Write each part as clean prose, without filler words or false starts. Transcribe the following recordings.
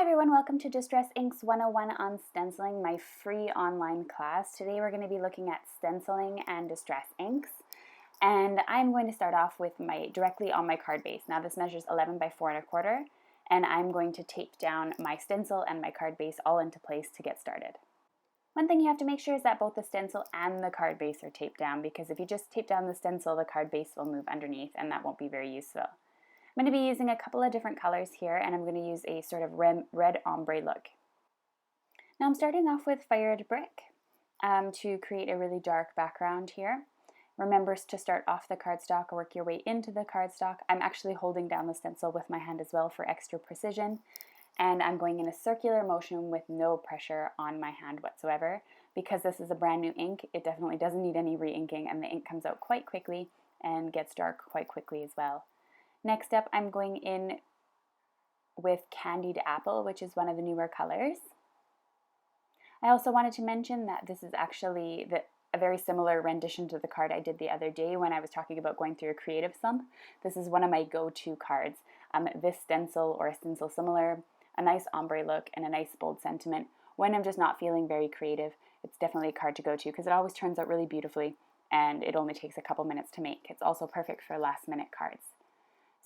everyone, welcome to Distress Inks 101 on Stenciling, my free online class. Today we're going to be looking at stenciling and distress inks. And I'm going to start off with directly on my card base. Now this measures 11 by 4 1/4, and I'm going to tape down my stencil and my card base all into place to get started. One thing you have to make sure is that both the stencil and the card base are taped down, because if you just tape down the stencil, the card base will move underneath and that won't be very useful. I'm going to be using a couple of different colors here, and I'm going to use a sort of red ombre look. Now I'm starting off with Fired Brick to create a really dark background here. Remember to start off the cardstock or work your way into the cardstock. I'm actually holding down the stencil with my hand as well for extra precision, and I'm going in a circular motion with no pressure on my hand whatsoever. Because this is a brand new ink, it definitely doesn't need any re-inking, and the ink comes out quite quickly and gets dark quite quickly as well. Next up, I'm going in with Candied Apple, which is one of the newer colors. I also wanted to mention that this is actually a very similar rendition to the card I did the other day when I was talking about going through a creative slump. This is one of my go-to cards. This stencil or a stencil similar, a nice ombre look, and a nice bold sentiment. When I'm just not feeling very creative, it's definitely a card to go to because it always turns out really beautifully and it only takes a couple minutes to make. It's also perfect for last-minute cards.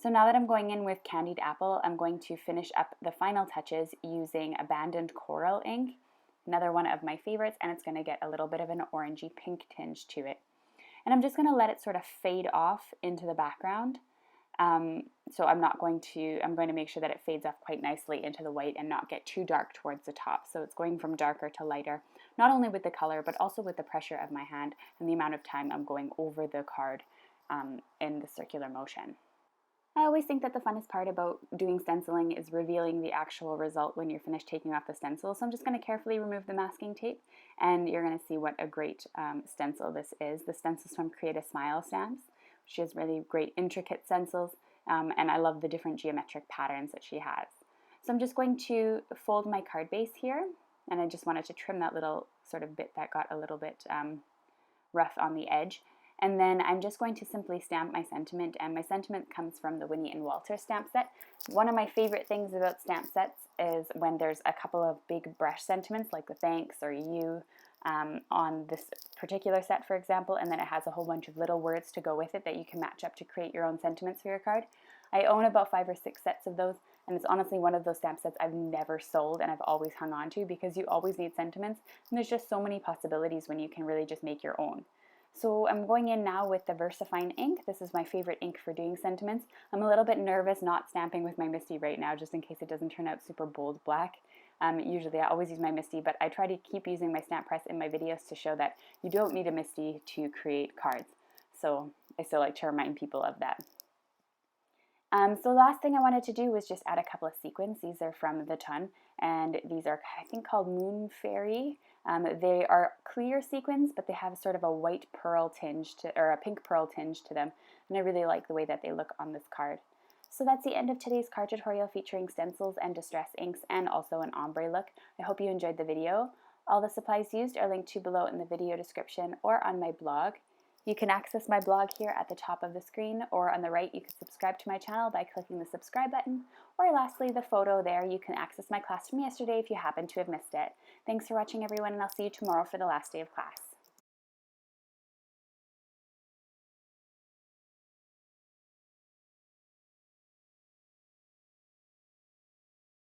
So now that I'm going in with Candied Apple, I'm going to finish up the final touches using Abandoned Coral ink, another one of my favorites, and it's going to get a little bit of an orangey pink tinge to it. And I'm just going to let it sort of fade off into the background. So I'm going to make sure that it fades off quite nicely into the white and not get too dark towards the top. So it's going from darker to lighter, not only with the color, but also with the pressure of my hand and the amount of time I'm going over the card in the circular motion. I always think that the funnest part about doing stenciling is revealing the actual result when you're finished taking off the stencil. So I'm just going to carefully remove the masking tape, and you're going to see what a great stencil this is. The stencil's from Create a Smile Stamps. She has really great intricate stencils, and I love the different geometric patterns that she has. So I'm just going to fold my card base here, and I just wanted to trim that little sort of bit that got a little bit rough on the edge. And then I'm just going to simply stamp my sentiment, and my sentiment comes from the Winnie and Walter stamp set. One of my favorite things about stamp sets is when there's a couple of big brush sentiments like the thanks or you on this particular set, for example, and then it has a whole bunch of little words to go with it that you can match up to create your own sentiments for your card. I own about 5 or 6 sets of those, and it's honestly one of those stamp sets I've never sold and I've always hung on to because you always need sentiments, and there's just so many possibilities when you can really just make your own. So I'm going in now with the VersaFine ink. This is my favorite ink for doing sentiments. I'm a little bit nervous not stamping with my Misty right now just in case it doesn't turn out super bold black. Usually I always use my Misty, but I try to keep using my stamp press in my videos to show that you don't need a Misty to create cards. So I still like to remind people of that. So the last thing I wanted to do was just add a couple of sequins. These are from the Ton, and these are, I think, called Moon Fairy. They are clear sequins, but they have sort of a white pearl tinge or a pink pearl tinge to them, and I really like the way that they look on this card. So that's the end of today's card tutorial featuring stencils and distress inks and also an ombre look. I hope you enjoyed the video. All the supplies used are linked to below in the video description or on my blog. You can access my blog here at the top of the screen, or on the right you can subscribe to my channel by clicking the subscribe button, or lastly the photo there, you can access my class from yesterday if you happen to have missed it. Thanks for watching everyone, and I'll see you tomorrow for the last day of class.